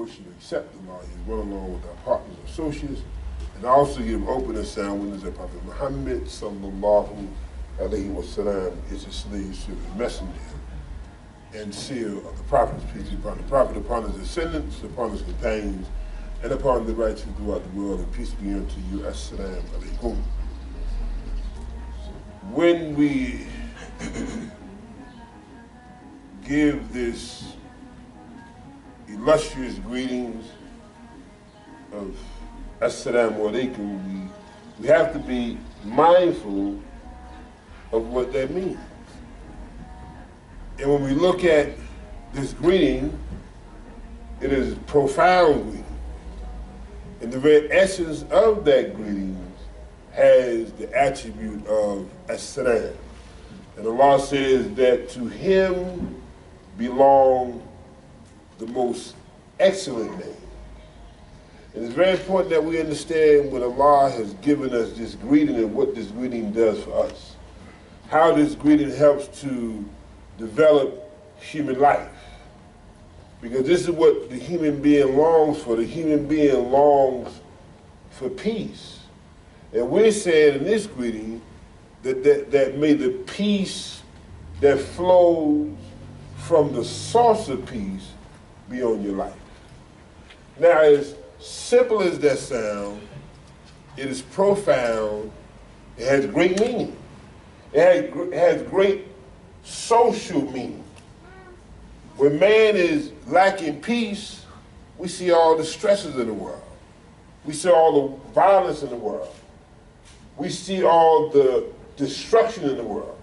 approach and accept Allah. He's one along with our partners and associates. And also give open and sound witness that Prophet Muhammad sallallahu alayhi wa sallam is his slave, servant, messenger, and seal of the Prophet's peace be upon the Prophet, upon his descendants, upon his companions, and upon the righteous throughout the world, and peace be unto you. Assalamu alaikum. When we give this illustrious greetings of Assalamu alaikum, we have to be mindful of what that means. And when we look at this greeting, it is a profound greeting. And the very essence of that greeting has the attribute of as-salam. And Allah says that to him belong the most excellent name. And it's very important that we understand what Allah has given us this greeting and what this greeting does for us. How this greeting helps to develop human life. Because this is what the human being longs for. The human being longs for peace. And we're saying in this greeting that may the peace that flows from the source of peace be on your life. Now, as simple as that sounds, it is profound. It has great meaning. It has great social meaning. When man is lacking peace, we see all the stresses in the world. We see all the violence in the world. We see all the destruction in the world.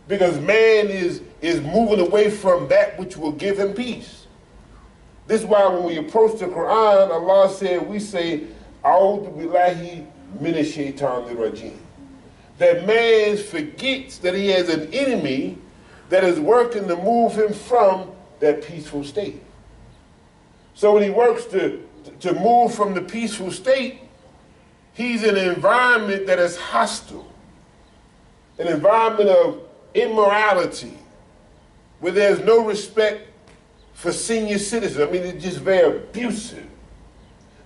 Because man is moving away from that which will give him peace. This is why when we approach the Quran, Allah said, we say, A'udhu billahi minash shaitanir rajim. That man forgets that he has an enemy that is working to move him from that peaceful state. So when he works to move from the peaceful state, he's in an environment that is hostile, an environment of immorality, where there's no respect for senior citizens. I mean, it's just very abusive.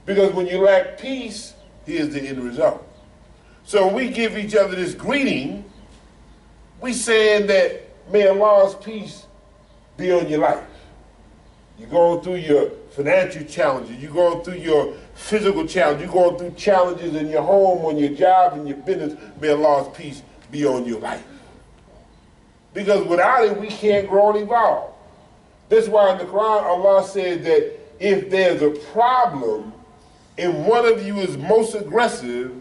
Because when you lack peace, here's the end result. So when we give each other this greeting, we saying that may Allah's peace be on your life. You're going through your financial challenges, you're going through your physical challenges, you're going through challenges in your home, on your job, in your business. May Allah's peace be on your life. Because without it, we can't grow and evolve. That's why in the Quran, Allah says that if there's a problem and one of you is most aggressive,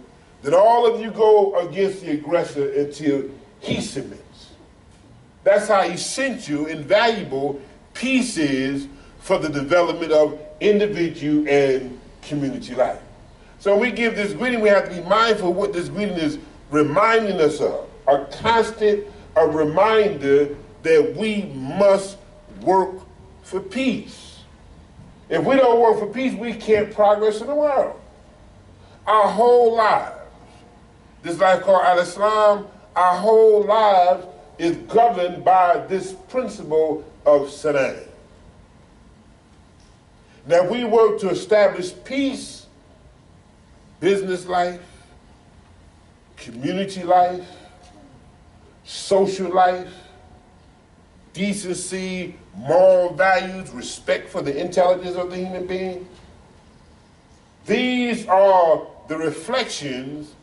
then all of you go against the aggressor until he submits. That's how essential and valuable peace is for the development of individual and community life. So when we give this greeting, we have to be mindful of what this greeting is reminding us of. A constant reminder that we must work for peace. If we don't work for peace, we can't progress in the world. Our whole lives, this life called Al-Islam, our whole lives is governed by this principle of salam. Now we work to establish peace, business life, community life, social life, decency, moral values, respect for the intelligence of the human being. These are the reflections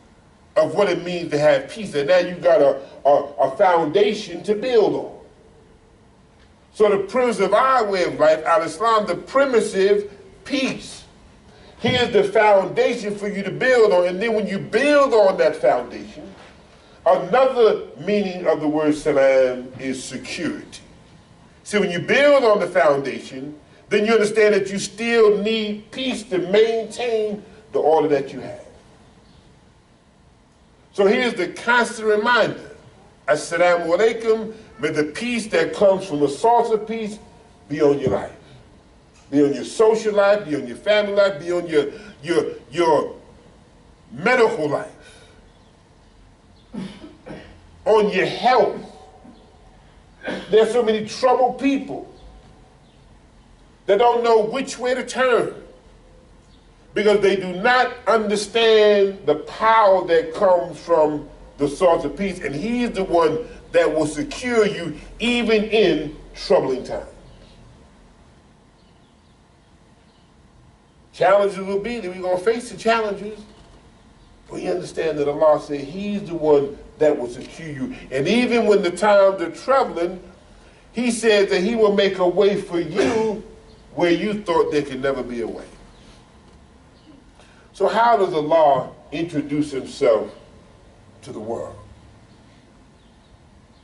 of what it means to have peace. And now you've got a foundation to build on. So the premise of our way of life, Al-Islam, the primitive peace. Here's the foundation for you to build on. And then when you build on that foundation, another meaning of the word salam is security. See, when you build on the foundation, then you understand that you still need peace to maintain the order that you have. So here's the constant reminder. Assalamu alaikum, may the peace that comes from the source of peace be on your life. Be on your social life, be on your family life, be on your medical life. On your health. There's so many troubled people. that don't know which way to turn because they do not understand the power that comes from the source of peace. And he's the one that will secure you even in troubling times. Challenges will be that we're going to face the challenges. But you understand that Allah said he's the one that will secure you. And even when the times are troubling, he says that he will make a way for you where you thought there could never be a way. So how does Allah introduce himself to the world?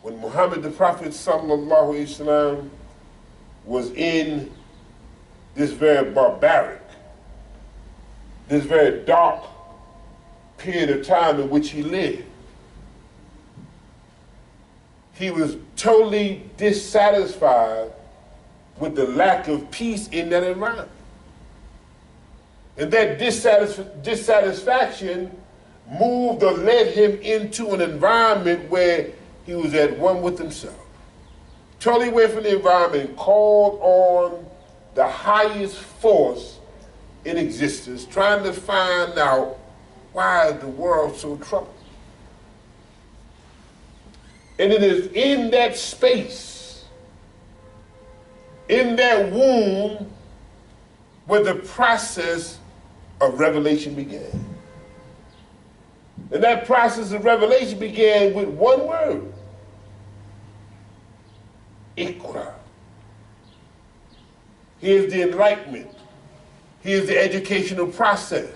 When Muhammad the Prophet sallallahu alaihi wasallam was in this very barbaric, this very dark period of time in which he lived, he was totally dissatisfied with the lack of peace in that environment. And that dissatisfaction moved or led him into an environment where he was at one with himself. Totally away from the environment, called on the highest force in existence, trying to find out why is the world so troubled. And it is in that space, in that womb, where the process of revelation began. And that process of revelation began with one word: Iqra. Here's the enlightenment. Here's the educational process.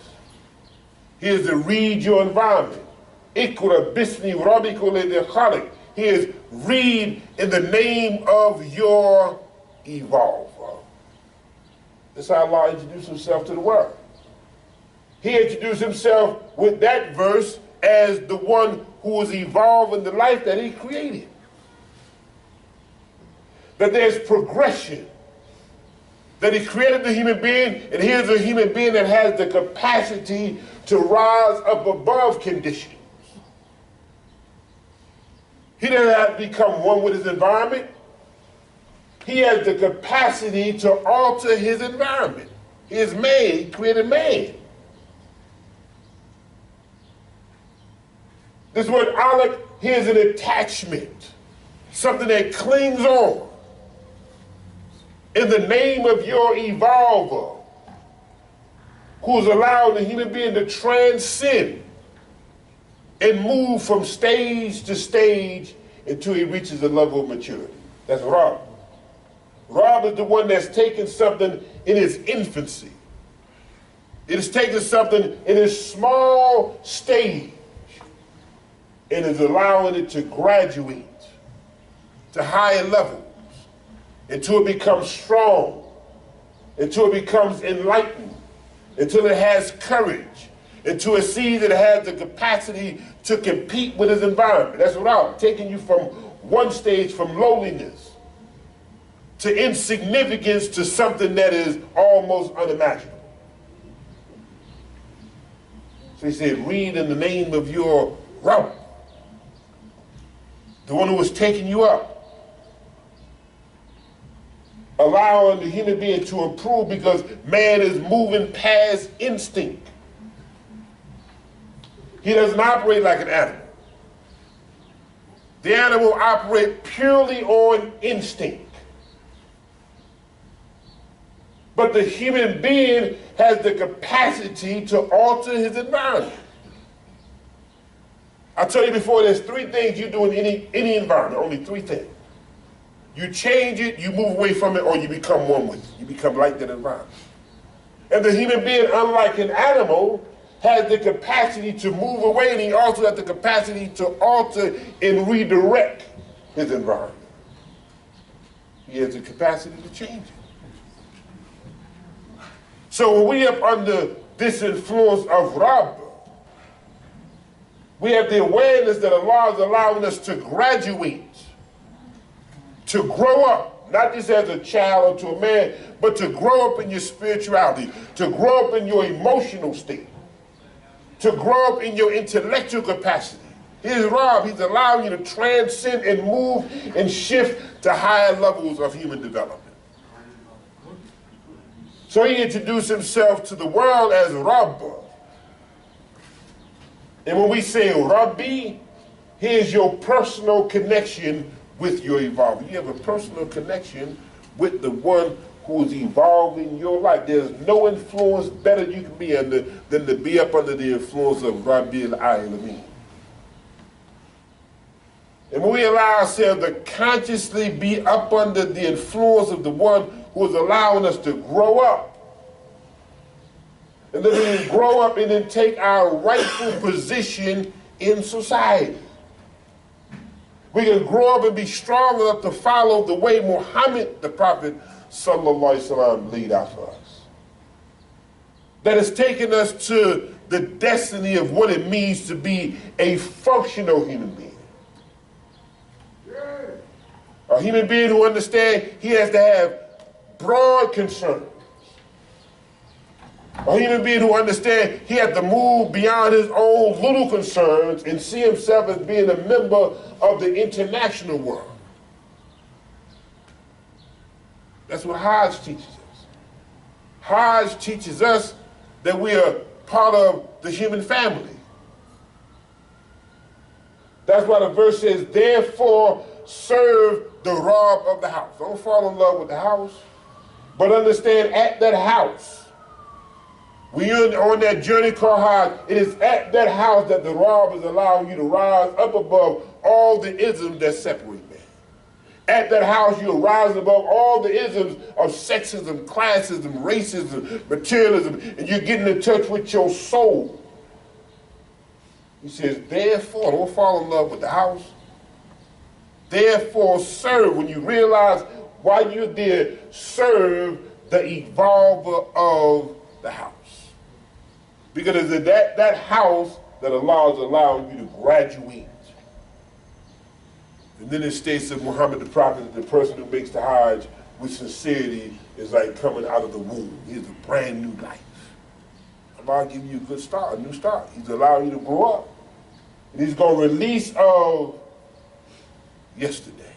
Here's the read your environment. Iqra bismi rabbika alladhi khalaq. Here's read in the name of your evolver. That's how Allah introduced himself to the world. He introduced himself with that verse as the one who was evolving the life that he created. That there's progression. That he created the human being, and here's a human being that has the capacity to rise up above conditions. He doesn't have to become one with his environment. He has the capacity to alter his environment. He is man, he created man. This word alaq, here's an attachment, something that clings on. In the name of your evolver, who's allowed the human being to transcend and move from stage to stage until he reaches a level of maturity. That's Rabb. Rabb is the one that's taken something in its infancy. It is taking something in its small stage and is allowing it to graduate to higher levels until it becomes strong, until it becomes enlightened, until it has courage, until it sees that it has the capacity to compete with its environment. That's what I'm taking you from one stage, from lowliness to insignificance to something that is almost unimaginable. So he said, read in the name of your Rabb, the one who was taking you up, allowing the human being to improve because man is moving past instinct. He doesn't operate like an animal. The animal operates purely on instinct. But the human being has the capacity to alter his environment. I tell you before, there's three things you do in any environment, only three things. You change it, you move away from it, or you become one with it. You become like that environment. And the human being, unlike an animal, has the capacity to move away, and he also has the capacity to alter and redirect his environment. He has the capacity to change it. So when we up under this influence of Rabb, we have the awareness that Allah is allowing us to graduate, to grow up, not just as a child or to a man, but to grow up in your spirituality, to grow up in your emotional state, to grow up in your intellectual capacity. Here's Rabb, he's allowing you to transcend and move and shift to higher levels of human development. So he introduced himself to the world as Rabb. And when we say Rabbi, here's your personal connection with your evolver. You have a personal connection with the one who is evolving your life. There's no influence better you can be under than to be up under the influence of Rabbi al-Alamin. And when we allow ourselves to consciously be up under the influence of the one who is allowing us to grow up, and then we grow up and then take our rightful position in society. We can grow up and be strong enough to follow the way Muhammad, the Prophet, sallallahu alaihi wasallam, laid out for us. That has taken us to the destiny of what it means to be a functional human being. A human being who understands he has to have broad concerns. A human being who understands he has to move beyond his own little concerns and see himself as being a member of the international world. That's what Hajj teaches us. Hajj teaches us that we are part of the human family. That's why the verse says, therefore serve the Rabb of the house. Don't fall in love with the house, but understand at that house, when you're on that journey called Hajj, it is at that house that the Rabb is allowing you to rise up above all the isms that separate man. At that house, you'll rise above all the isms of sexism, classism, racism, materialism, and you're getting in touch with your soul. He says, therefore, don't fall in love with the house. Therefore, serve. When you realize why you're there, serve the evolver of the house. Because it's that house that Allah is allowing you to graduate. And then it states that Muhammad the Prophet, the person who makes the Hajj with sincerity, is like coming out of the womb. He has a brand new life. Allah give you a good start, a new start. He's allowing you to grow up. And he's going to release of yesterday.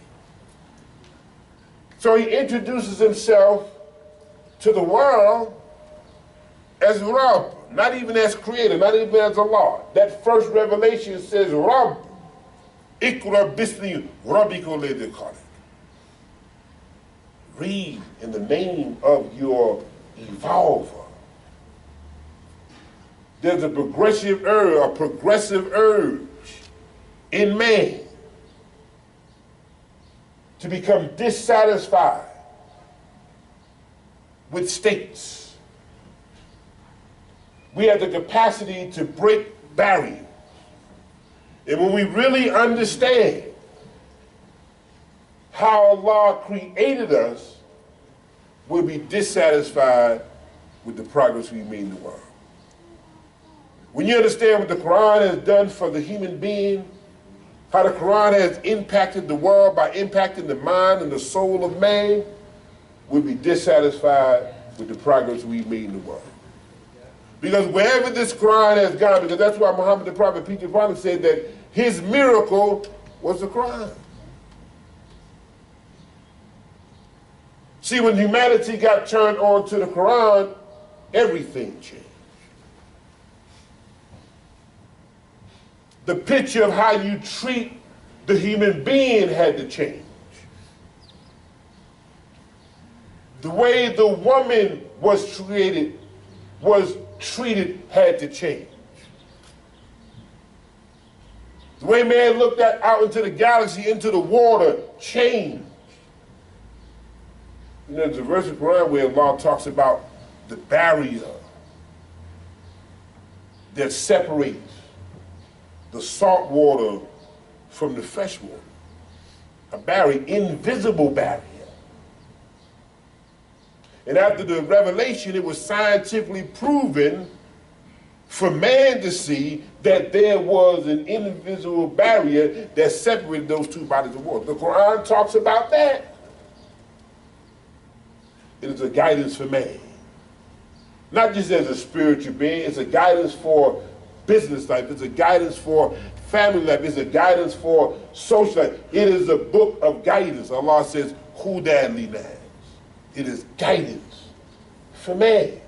So he introduces himself to the world as Rabb, not even as creator, not even as Allah. That first revelation says, Rabb, Ikra bismi rabbika alladhi khalaq. Read in the name of your evolver. There's a progressive urge in man to become dissatisfied with states. We have the capacity to break barriers. And when we really understand how Allah created us, we'll be dissatisfied with the progress we made in the world. When you understand what the Quran has done for the human being, how the Quran has impacted the world by impacting the mind and the soul of man, we'll be dissatisfied with the progress we've made in the world. Because wherever this Quran has gone, because that's why Muhammad the Prophet, peace be upon him, said that his miracle was the Quran. See, when humanity got turned on to the Quran, everything changed. The picture of how you treat the human being had to change. The way the woman was treated had to change. The way man looked out into the galaxy, into the water, changed. You know, there's a verse of the Quran where Allah talks about the barrier that separates the salt water from the fresh water. A barrier, invisible barrier. And after the revelation, it was scientifically proven for man to see that there was an invisible barrier that separated those two bodies of water. The Quran talks about that. It is a guidance for man. Not just as a spiritual being, it's a guidance for business life, it's a guidance for family life, it's a guidance for social life. It is a book of guidance. Allah says, Hudan linas. It is guidance for man.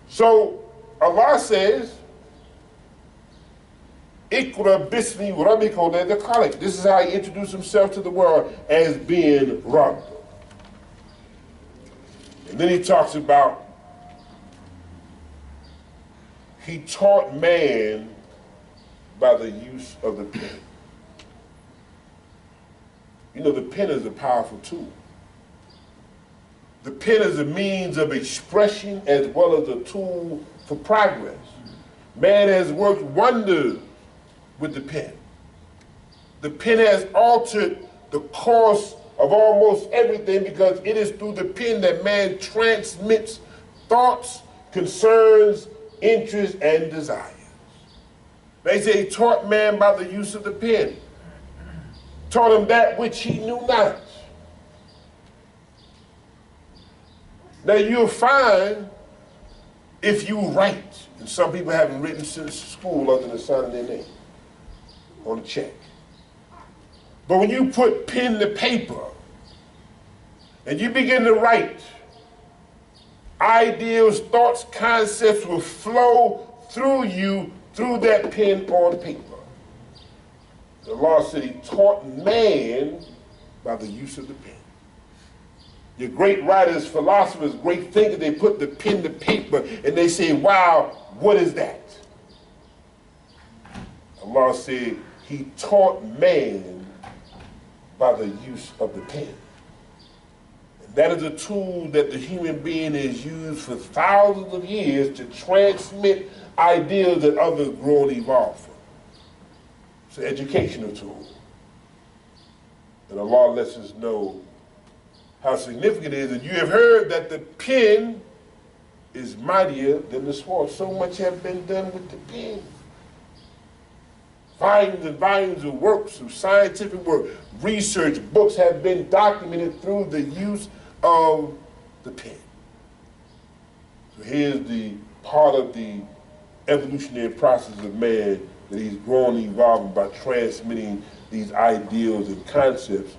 So Allah says, Iqra bismi rabbika alladhi khalaq. This is how he introduced himself to the world, as being Rabb. And then he talks about he taught man by the use of the pen. You know, the pen is a powerful tool. The pen is a means of expression as well as a tool for progress. Man has worked wonders with the pen. The pen has altered the course of almost everything, because it is through the pen that man transmits thoughts, concerns, interests, and desires. They say he taught man by the use of the pen. Taught him that which he knew not. Now you'll find, if you write, and some people haven't written since school other than signing their name on a check. But when you put pen to paper and you begin to write, ideas, thoughts, concepts will flow through you through that pen on paper. The law said he taught man by the use of the pen. Your great writers, philosophers, great thinkers, they put the pen to paper and they say, wow, what is that? Allah said he taught man by the use of the pen. And that is a tool that the human being has used for thousands of years to transmit ideas that others grow and evolve from. It's an educational tool. And Allah lets us know how significant it is. And you have heard that the pen is mightier than the sword. So much has been done with the pen. Volumes and volumes of works, of scientific work, research, books have been documented through the use of the pen. So here's the part of the evolutionary process of man that he's growing and evolving by transmitting these ideals and concepts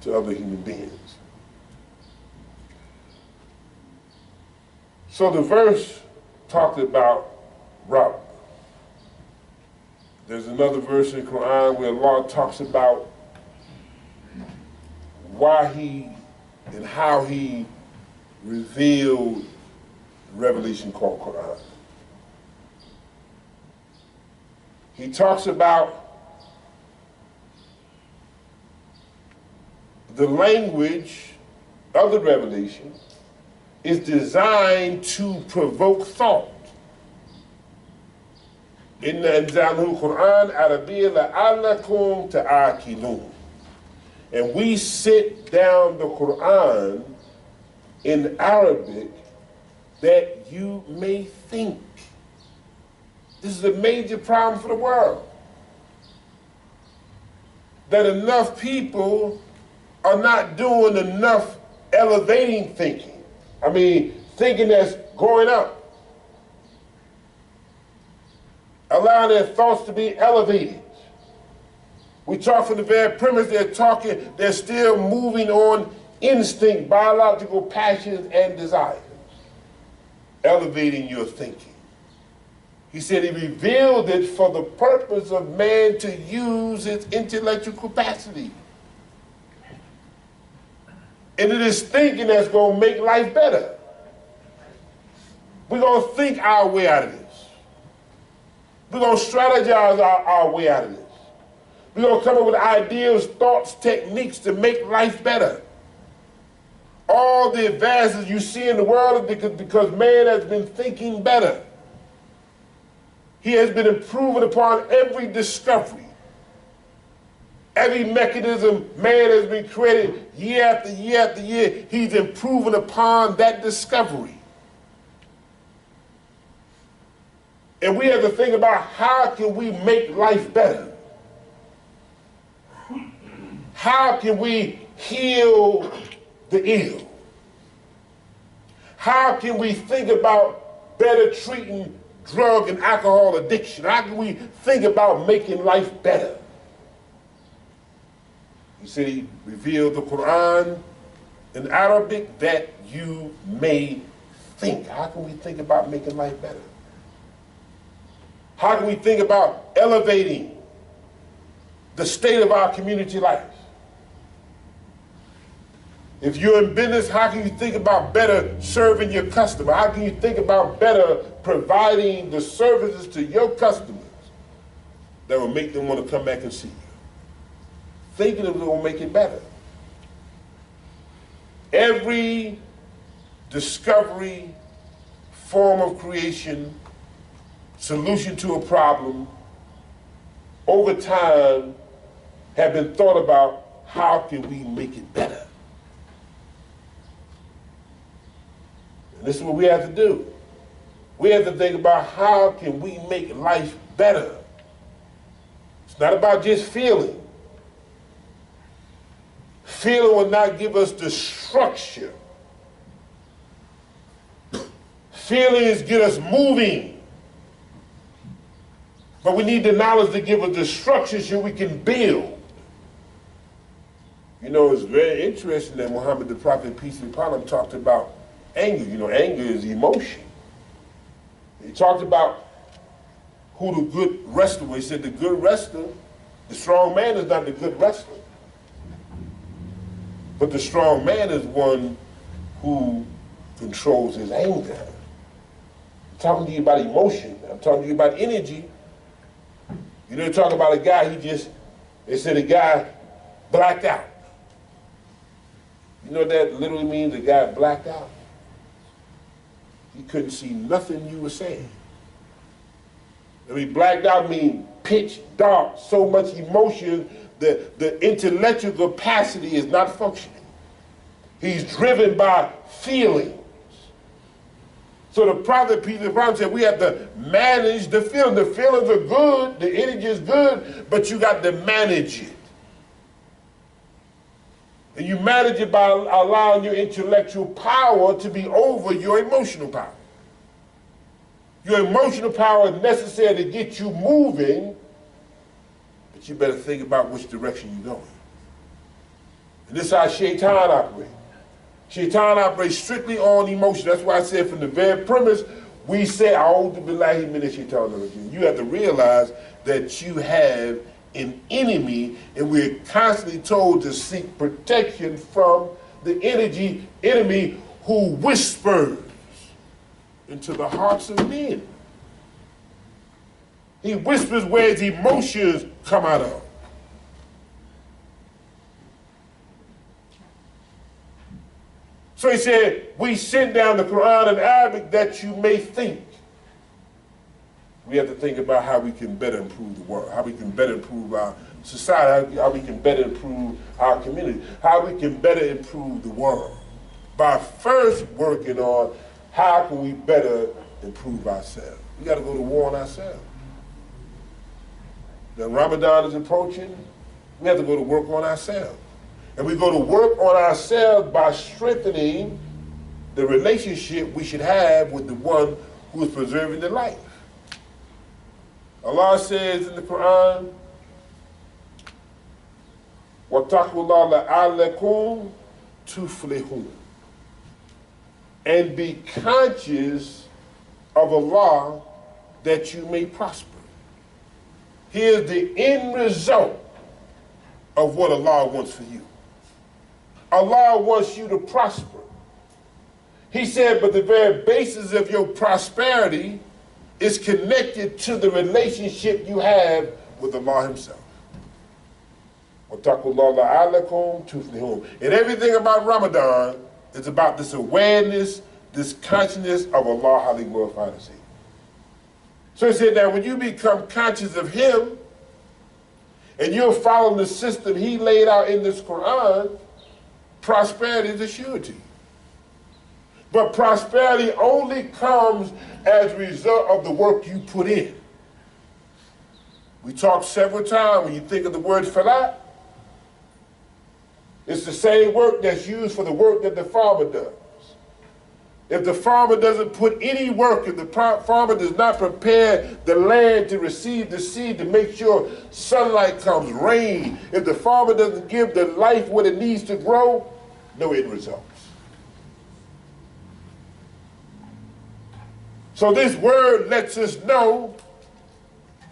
to other human beings. So the verse talked about Rabb. There's another verse in the Quran where Allah talks about why he and how he revealed the revelation called Quran. He talks about the language of the revelation is designed to provoke thought. Inna anzalnahu Quran Arabiyya la'allakum ta'akilun. And we sit down the Quran in Arabic that you may think. This is a major problem for the world. That enough people are not doing enough elevating thinking. I mean, thinking that's going up. Allowing their thoughts to be elevated. We talk from the very premise they're still moving on instinct, biological passions, and desires. Elevating your thinking. He said he revealed it for the purpose of man to use its intellectual capacity. And it is thinking that's going to make life better. We're going to think our way out of this. We're going to strategize our way out of this. We're going to come up with ideas, thoughts, techniques to make life better. All the advances you see in the world is because man has been thinking better. He has been improving upon every discovery. Every mechanism man has been created year after year after year, he's improving upon that discovery. And we have to think about how can we make life better? How can we heal the ill? How can we think about better treating drug and alcohol addiction? How can we think about making life better? He said he revealed the Quran in Arabic, that you may think. How can we think about making life better? How can we think about elevating the state of our community life? If you're in business, how can you think about better serving your customer? How can you think about better providing the services to your customers that will make them want to come back and see you? Thinking of it will make it better. Every discovery, form of creation, solution to a problem, over time have been thought about, how can we make it better? And this is what we have to do. We have to think about, how can we make life better? It's not about just feeling. Feeling will not give us the structure. Feelings get us moving. But we need the knowledge to give us the structure so we can build. You know, it's very interesting that Muhammad the Prophet, peace be upon him, talked about anger. You know, anger is emotion. He talked about who the good wrestler was. He said the good wrestler, the strong man is not the good wrestler. But the strong man is one who controls his anger. I'm talking to you about emotion. I'm talking to you about energy. You know, talk about a guy, they said a guy blacked out. You know what that literally means, a guy blacked out? He couldn't see nothing you were saying. I mean, blacked out means pitch dark, so much emotion that the intellectual capacity is not functioning. He's driven by feelings. So the Prophet, peace be upon him, said we have to manage the feelings. The feelings are good, the energy is good, but you got to manage it. And you manage it by allowing your intellectual power to be over your emotional power. Your emotional power is necessary to get you moving, but you better think about which direction you're going. And this is how Shaitan operates. Shaitan operates strictly on emotion. That's why I said from the very premise, we say, A'udhu billahi minash shaitanir rajim. You have to realize that you have an enemy, and we're constantly told to seek protection from the enemy who whispers into the hearts of men. He whispers where his emotions come out of. So he said, we sent down the Quran in Arabic that you may think. We have to think about how we can better improve the world, how we can better improve our society, how we can better improve our community, how we can better improve the world. By first working on how can we better improve ourselves. We got to go to war on ourselves. Now Ramadan is approaching, we have to go to work on ourselves. And we go to work on ourselves by strengthening the relationship we should have with the one who is preserving the life. Allah says in the Quran, وَاتَّقُوا اللَّهَ لَعَلَّكُمْ تُفْلِحُونَ. And be conscious of Allah that you may prosper. Here's the end result of what Allah wants for you. Allah wants you to prosper. He said, but the very basis of your prosperity is connected to the relationship you have with Allah Himself. And everything about Ramadan is about this awareness, this consciousness of Allah, how they glorify the Savior. So he said that when you become conscious of Him and you're following the system He laid out in this Quran, prosperity is assured to you. But prosperity only comes as a result of the work you put in. We talked several times, when you think of the word falah, it's the same work that's used for the work that the farmer does. If the farmer doesn't put any work, if the farmer does not prepare the land to receive the seed, to make sure sunlight comes, rain, if the farmer doesn't give the life what it needs to grow, no end results. So this word lets us know,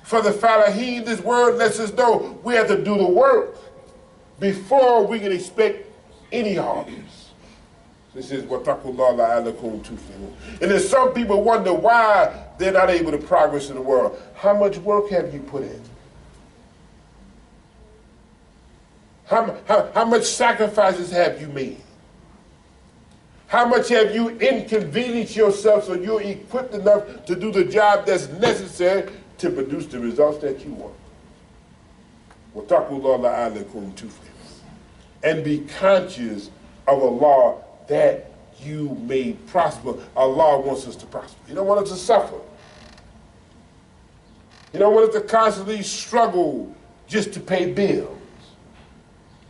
for the Falahin, this word lets us know we have to do the work before we can expect any harvest. This is وَاتَّقُوا اللَّهَ لَعَلَّكُمْ تُفْلِحُونَ. And then some people wonder why they're not able to progress in the world. How much work have you put in? How much sacrifices have you made? How much have you inconvenienced yourself so you're equipped enough to do the job that's necessary to produce the results that you want? وَاتَّقُوا اللَّهَ لَعَلَّكُمْ تُفْلِحُونَ. And be conscious of Allah that you may prosper. Allah wants us to prosper. He don't want us to suffer. He don't want us to constantly struggle just to pay bills.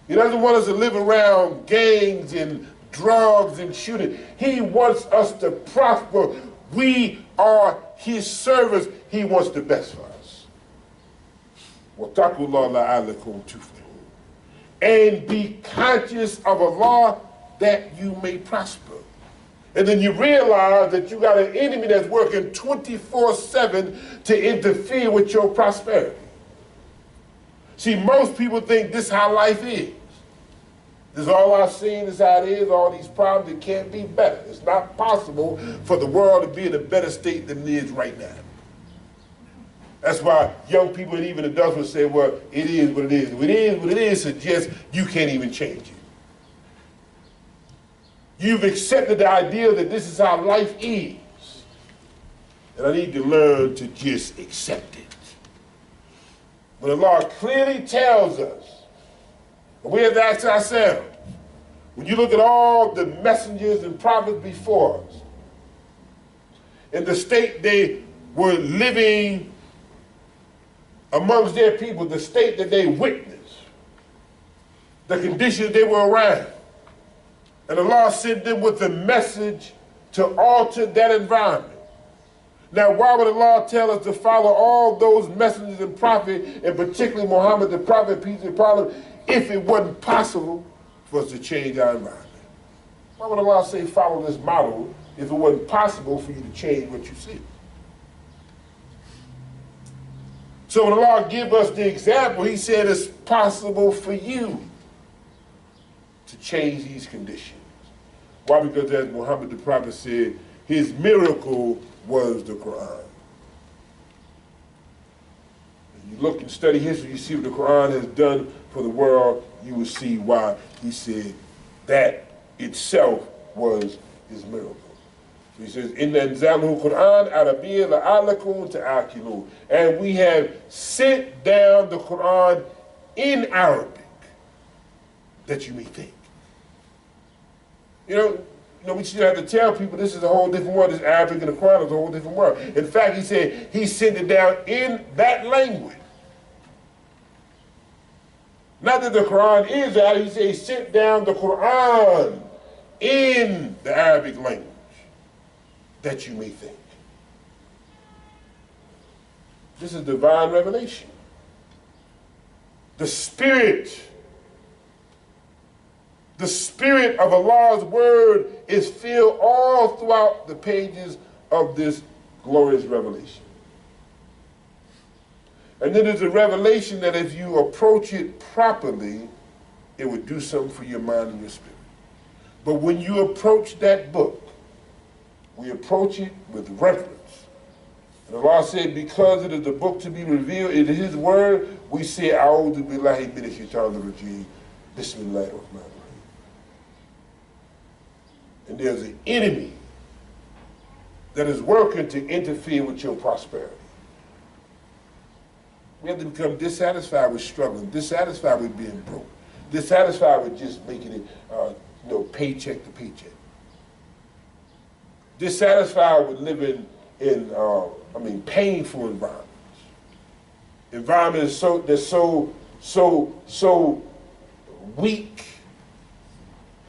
He doesn't want us to live around gangs and drugs and shooting. He wants us to prosper. We are his servants. He wants the best for us. وَاتَّقُوا اللَّهَ لَعَلَّكُمْ تُفْلِحُونَ. And be conscious of Allah that you may prosper. And then you realize that you got an enemy that's working 24/7 to interfere with your prosperity. See, most people think this is how life is. This is all I've seen, this is how it is, all these problems, it can't be better. It's not possible for the world to be in a better state than it is right now. That's why young people and even adults will say, well, it is what it is. If it is what it is suggests you can't even change it. You've accepted the idea that this is how life is. And I need to learn to just accept it. But Allah clearly tells us, and we have to ask ourselves, when you look at all the messengers and prophets before us, in the state they were living amongst their people, the state that they witnessed, the conditions they were around, and Allah sent them with a message to alter that environment. Now, why would Allah tell us to follow all those messengers and prophets, and particularly Muhammad the prophet, peace be upon him, if it wasn't possible for us to change our environment? Why would Allah say follow this model if it wasn't possible for you to change what you see? So when Allah gave us the example, he said it's possible for you to change these conditions. Why? Because as Muhammad the prophet said, his miracle was the Quran. If you look and study history, you see what the Quran has done for the world, you will see why he said that itself was his miracle. So he says, Inna anzalnahu Quran Arabiyya la'allakum ta'aqilun. And we have sent down the Quran in Arabic that you may think. You know, we should have to tell people this is a whole different world. This Arabic and the Quran is a whole different world. In fact, he said he sent it down in that language. Not that the Quran is out, he said he sent down the Quran in the Arabic language that you may think. This is divine revelation. The Spirit of Allah's word is filled all throughout the pages of this glorious revelation. And it is a revelation that if you approach it properly, it would do something for your mind and your spirit. But when you approach that book, we approach it with reverence. And Allah said, because it is the book to be revealed, it is his word, we say, A'udhu billahi minash shaitanir rajim, Bismillahir Rahmanir Rahim. And there's an enemy that is working to interfere with your prosperity. We have to become dissatisfied with struggling, dissatisfied with being broke, dissatisfied with just making it, paycheck to paycheck. Dissatisfied with living in, painful environments. Environments that's so weak,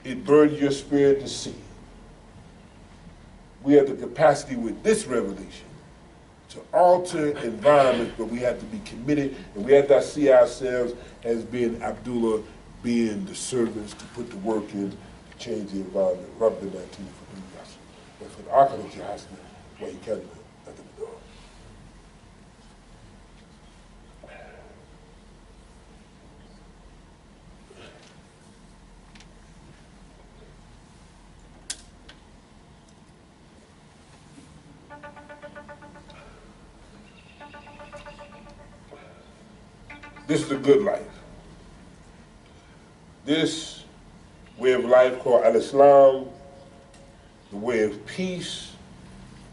it burdens your spirit to see. We have the capacity with this revelation to alter environments, but we have to be committed, and we have to see ourselves as being Abdullah, being the servants to put the work in, to change the environment. Rabbana atina fid dunya hasanah wa fil akhirati hasanah wa qina adhaban nar. This is the good life. This way of life called Al-Islam, the way of peace,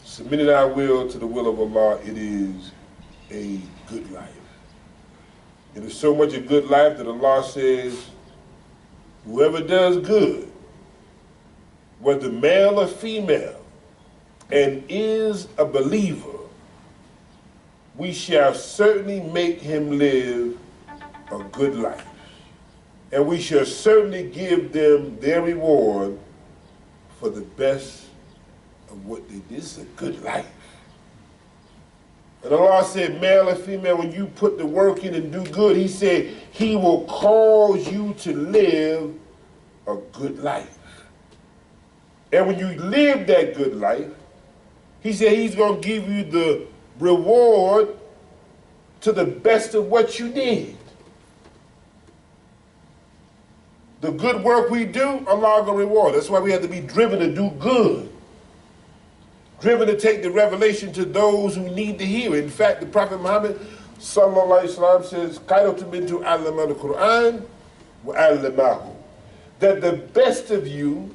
submitting our will to the will of Allah, it is a good life. It is so much a good life that Allah says, whoever does good, whether male or female, and is a believer, we shall certainly make him live a good life. And we shall certainly give them their reward for the best of what they did. This is a good life. And Allah said, male and female, when you put the work in and do good, He said, He will cause you to live a good life. And when you live that good life, He said He's going to give you the reward to the best of what you did. The good work we do, Allah will reward. That's why we have to be driven to do good. Driven to take the revelation to those who need to hear it. In fact, the Prophet Muhammad sallallahu alaihi wasallam says, "Qailatu bintu allama al-Quran wa allamahu." That the best of you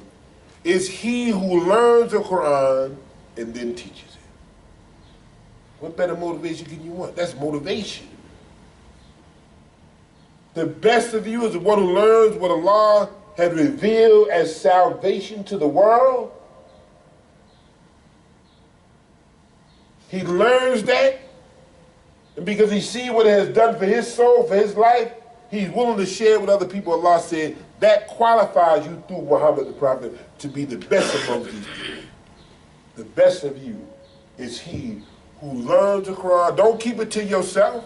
is he who learns the Quran and then teaches it. What better motivation can you want? That's motivation. The best of you is the one who learns what Allah had revealed as salvation to the world. He learns that, and because he sees what it has done for his soul, for his life, he's willing to share with other people. Allah said, that qualifies you through Muhammad the Prophet to be the best amongst these people. The best of you is he who learns the Quran. Don't keep it to yourself.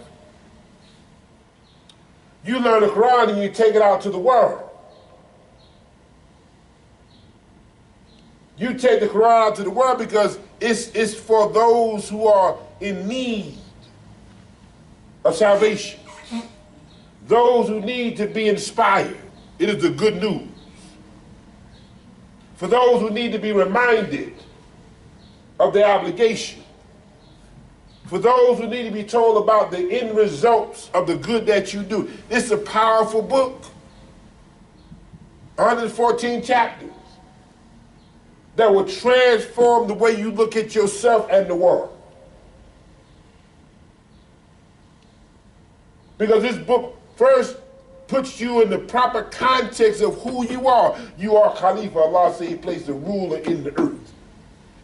You learn the Quran and you take it out to the world. You take the Quran out to the world because it's for those who are in need of salvation. Those who need to be inspired. It is the good news. For those who need to be reminded of their obligation. For those who need to be told about the end results of the good that you do. It's a powerful book. 114 chapters that will transform the way you look at yourself and the world. Because this book first puts you in the proper context of who you are. You are Khalifa. Allah said He placed a ruler in the earth.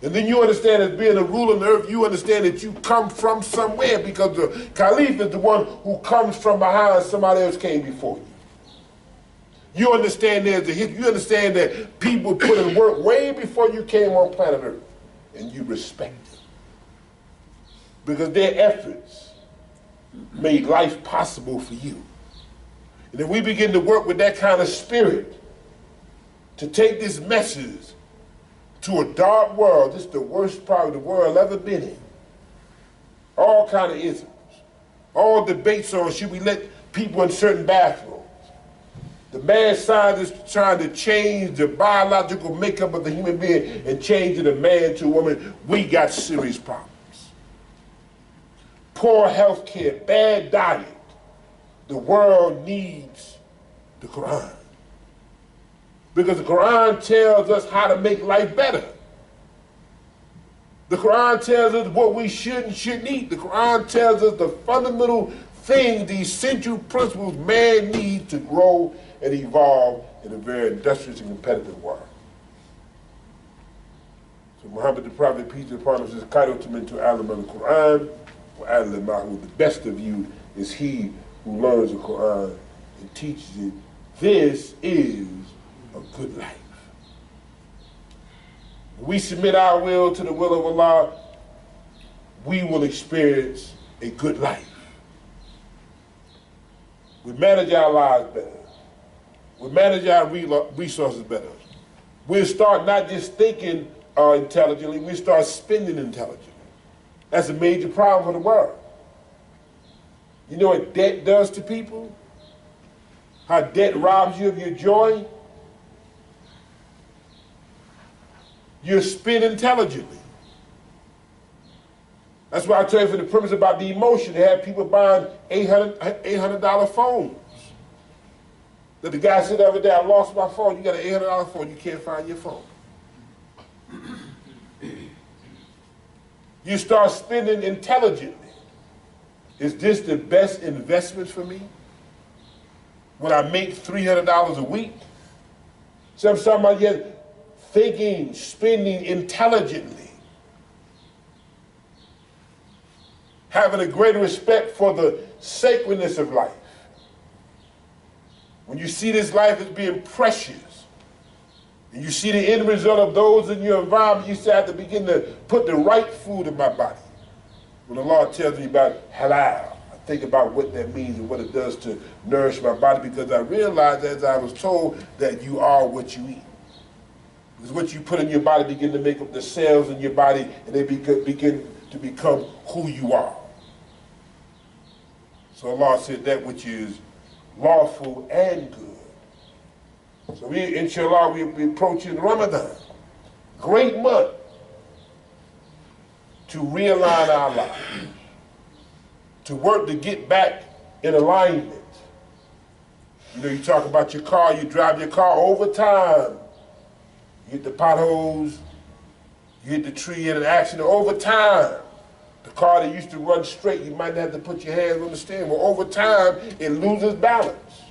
And then you understand, as being a ruler in the earth, you understand that you come from somewhere, because the Caliph is the one who comes from behind somebody else came before you. You understand there's the history. You understand that people put in work way before you came on planet Earth, and you respect them. Because their efforts made life possible for you. And if we begin to work with that kind of spirit to take this message to a dark world, this is the worst part of the world ever been in. All kind of isms. All debates on should we let people in certain bathrooms. The mad scientist trying to change the biological makeup of the human being and changing a man to a woman. We got serious problems. Poor health care, bad diet. The world needs the Quran. Because the Quran tells us how to make life better. The Quran tells us what we should and shouldn't eat. The Quran tells us the fundamental things, the essential principles man needs to grow and evolve in a very industrious and competitive world. So Muhammad the Prophet, peace be upon him, says, "Qailatu to alim al-Quran wa allamahu." The best of you is he who learns the Quran and teaches it. This is a good life. When we submit our will to the will of Allah, we will experience a good life. We manage our lives better. We manage our resources better. we'll start not just thinking intelligently, we start spending intelligently. That's a major problem for the world. You know what debt does to people? How debt robs you of your joy? You spend intelligently. That's why I tell you for the premise about the emotion. They have people buying $800 phones. That the guy said the other day, I lost my phone. You got an $800 phone, you can't find your phone. You start spending intelligently. Is this the best investment for me? When I make $300 a week? So I'm talking about yet thinking, spending intelligently. Having a greater respect for the sacredness of life. When you see this life as being precious, and you see the end result of those in your environment, you say, I have to begin to put the right food in my body. When the Lord tells me about halal, I think about what that means and what it does to nourish my body, because I realized, as I was told, that you are what you eat. Because what you put in your body begin to make up the cells in your body, and they begin to become who you are. So Allah said that which is lawful and good. So we, inshallah, we'll be approaching Ramadan. Great month to realign our lives. To work to get back in alignment. You know, you talk about your car, you drive your car over time. You hit the potholes, you hit the tree in an accident over time. The car that used to run straight, you might have to put your hands on the steering wheel. Over time, it loses balance.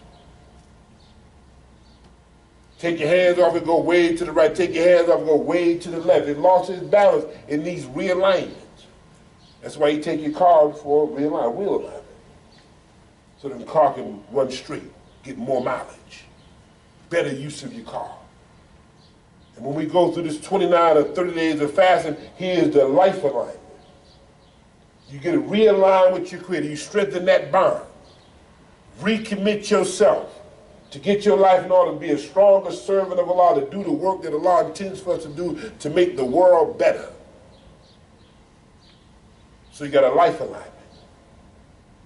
Take your hands off and go way to the right. Take your hands off and go way to the left. It lost its balance. It needs realignment. That's why you take your car for wheel alignment. So that the car can run straight, get more mileage. Better use of your car. And when we go through this 29 or 30 days of fasting, here's the life alignment. You get to realign with your Creator. You strengthen that bond. Recommit yourself to get your life in order to be a stronger servant of Allah, to do the work that Allah intends for us to do to make the world better. So you got a life alignment.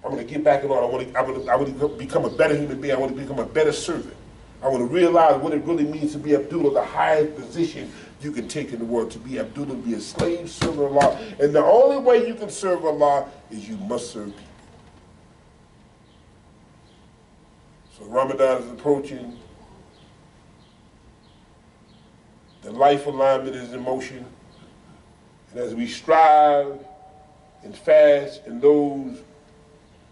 I'm going to get back in order. I want to become a better human being. I want to become a better servant. I want to realize what it really means to be Abdullah, the highest position you can take in the world. To be Abdullah, be a slave, servant of Allah. And the only way you can serve Allah is you must serve people. So Ramadan is approaching. The life alignment is in motion. And as we strive and fast in those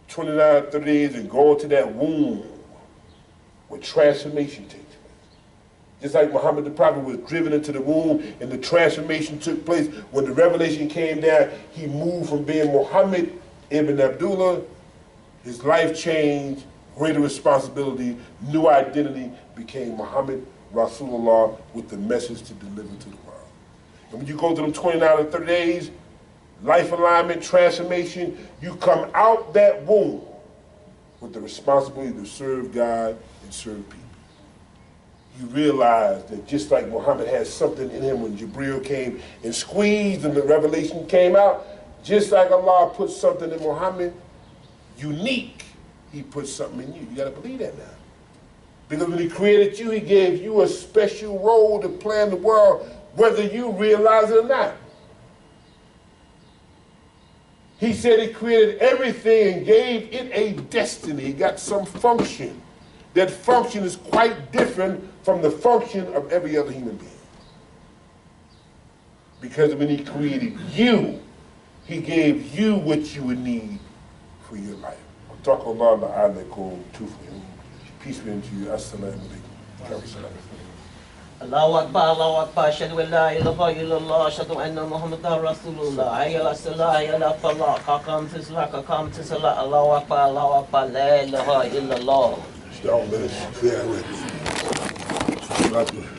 29, 30 days and go into that womb where transformation takes place. Just like Muhammad the Prophet was driven into the womb and the transformation took place. When the revelation came down, he moved from being Muhammad ibn Abdullah, his life changed, greater responsibility, new identity, became Muhammad Rasulullah with the message to deliver to the world. And when you go through them 29 or 30 days, life alignment, transformation, you come out that womb with the responsibility to serve God and serve people. You realize that just like Muhammad had something in him when Jibreel came and squeezed and the revelation came out, just like Allah put something in Muhammad, unique, he put something in you. You got to believe that now. Because when he created you, he gave you a special role to play in the world, whether you realize it or not. He said he created everything and gave it a destiny. It got some function. That function is quite different from the function of every other human being. Because when he created you, he gave you what you would need for your life. Peace be unto you. Assalamu alaikum. Allahu Akbar, Allahu Akbar, Ashhadu an la ilaha illallah, Ashhadu anna Muhammadan Rasulullah, Hayya ala salah, Hayya ala falah, Qaqam to salah, Qaqam to salah, Allahu Akbar, Allahu Akbar, La ilaha illallah. Don't let us clear with you.